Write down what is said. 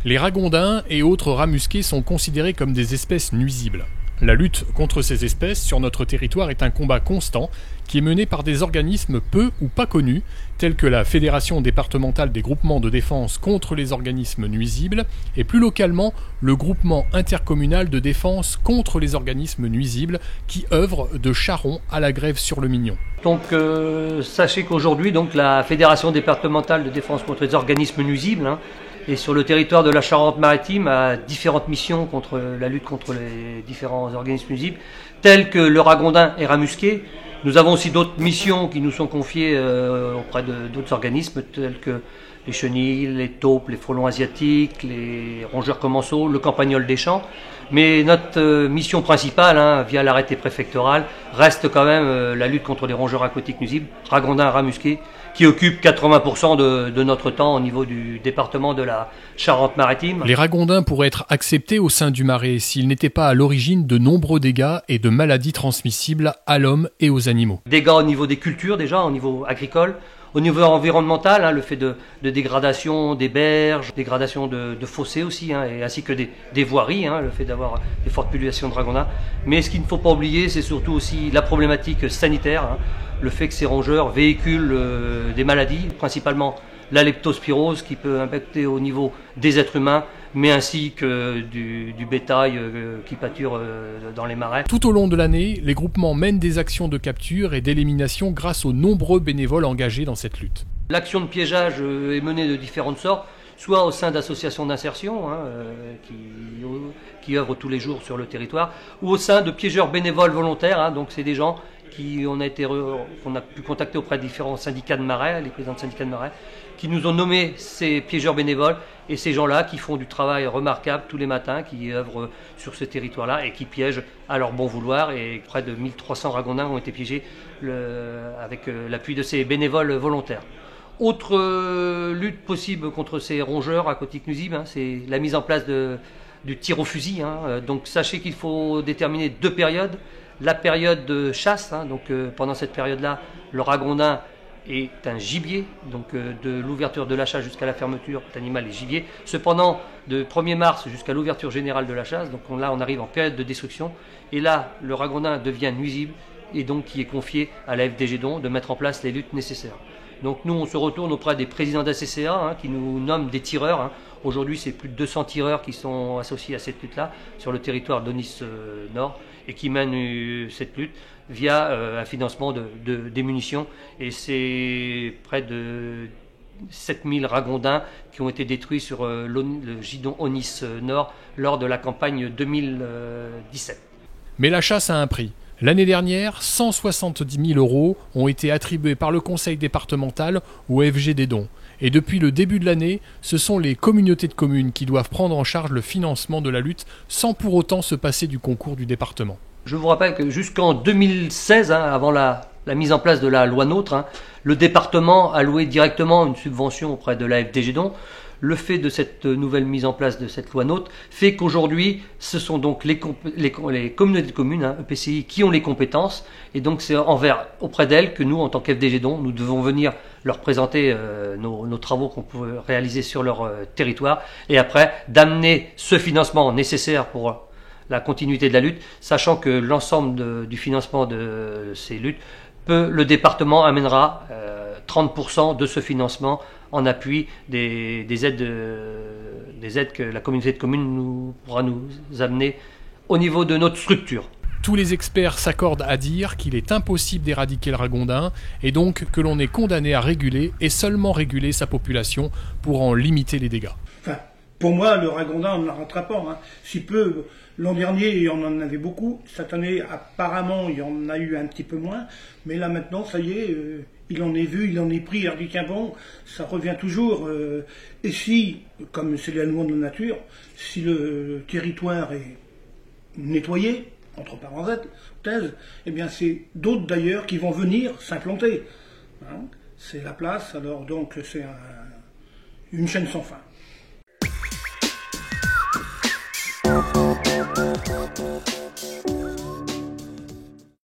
Les ragondins et autres rats musqués sont considérés comme des espèces nuisibles. La lutte contre ces espèces sur notre territoire est un combat constant qui est mené par des organismes peu ou pas connus, tels que la Fédération départementale des groupements de défense contre les organismes nuisibles et plus localement le groupement intercommunal de défense contre les organismes nuisibles qui œuvre de Charron à la Grève-sur-le-Mignon. Donc sachez qu'aujourd'hui la Fédération départementale de défense contre les organismes nuisibles et sur le territoire de la Charente-Maritime a différentes missions contre la lutte contre les différents organismes nuisibles, tels que le ragondin et rat musqué. Nous avons aussi d'autres missions qui nous sont confiées auprès d'autres organismes, tels que les chenilles, les taupes, les frelons asiatiques, les rongeurs commensaux, le campagnol des champs. Mais notre mission principale, via l'arrêté préfectoral, reste quand même la lutte contre les rongeurs aquatiques nuisibles, ragondins et rats musqués, qui occupe 80% de notre temps au niveau du département de la Charente-Maritime. Les ragondins pourraient être acceptés au sein du marais s'ils n'étaient pas à l'origine de nombreux dégâts et de maladies transmissibles à l'homme et aux animaux. Dégâts au niveau des cultures déjà, au niveau agricole, au niveau environnemental, le fait de dégradation des berges, dégradation de fossés aussi, et ainsi que des voiries, le fait d'avoir des fortes populations de ragondins. Mais ce qu'il ne faut pas oublier, c'est surtout aussi la problématique sanitaire, le fait que ces rongeurs véhiculent des maladies, principalement la leptospirose qui peut impacter au niveau des êtres humains, mais ainsi que du bétail qui pâture dans les marais. Tout au long de l'année, les groupements mènent des actions de capture et d'élimination grâce aux nombreux bénévoles engagés dans cette lutte. L'action de piégeage est menée de différentes sortes, soit au sein d'associations d'insertion qui œuvrent tous les jours sur le territoire, ou au sein de piégeurs bénévoles volontaires, donc c'est des gens qu'on a pu contacter auprès de différents syndicats de marais, les présidents de syndicats de marais, qui nous ont nommé ces piégeurs bénévoles et ces gens-là qui font du travail remarquable tous les matins, qui œuvrent sur ce territoire-là et qui piègent à leur bon vouloir. Et près de 1300 ragondins ont été piégés avec l'appui de ces bénévoles volontaires. Autre lutte possible contre ces rongeurs aquatiques nuisibles, c'est la mise en place du tir au fusil. Donc sachez qu'il faut déterminer 2 périodes. La période de chasse, pendant cette période-là, le ragondin est un gibier, donc de l'ouverture de la chasse jusqu'à la fermeture, l'animal est gibier. Cependant, de 1er mars jusqu'à l'ouverture générale de la chasse, donc là on arrive en période de destruction, et là le ragondin devient nuisible, et donc qui est confié à la FDGDON de mettre en place les luttes nécessaires. Donc nous on se retourne auprès des présidents d'ACCA qui nous nomment des tireurs. Aujourd'hui c'est plus de 200 tireurs qui sont associés à cette lutte-là sur le territoire d'Onis Nord et qui mènent cette lutte via un financement des munitions. Et c'est près de 7000 ragondins qui ont été détruits sur le gidon Onis Nord lors de la campagne 2017. Mais la chasse a un prix. L'année dernière, 170 000 € ont été attribués par le conseil départemental au FGDON. Et depuis le début de l'année, ce sont les communautés de communes qui doivent prendre en charge le financement de la lutte sans pour autant se passer du concours du département. Je vous rappelle que jusqu'en 2016, avant la mise en place de la loi NOTRe, le département allouait directement une subvention auprès de la FDGDON. Le fait de cette nouvelle mise en place de cette loi NOTRe fait qu'aujourd'hui, ce sont donc les communautés de communes, EPCI, qui ont les compétences. Et donc c'est auprès d'elles que nous, en tant qu'FDGDON, nous devons venir leur présenter nos travaux qu'on peut réaliser sur leur territoire. Et après, d'amener ce financement nécessaire pour la continuité de la lutte, sachant que l'ensemble du financement de ces luttes, le département amènera 30% de ce financement en appui des aides que la communauté de communes pourra nous amener au niveau de notre structure. Tous les experts s'accordent à dire qu'il est impossible d'éradiquer le ragondin et donc que l'on est condamné à réguler et seulement réguler sa population pour en limiter les dégâts. Enfin, pour moi, le ragondin, on ne l'arrêtera pas. Si peu, l'an dernier, on en avait beaucoup. Cette année, apparemment, il y en a eu un petit peu moins. Mais là, maintenant, ça y est, il en est vu, il en est pris. Il a dit, tiens bon, ça revient toujours. Et si, comme c'est la loi de la nature, si le territoire est nettoyé, entre parenthèses, eh bien c'est d'autres d'ailleurs qui vont venir s'implanter. C'est la place, alors donc c'est une chaîne sans fin.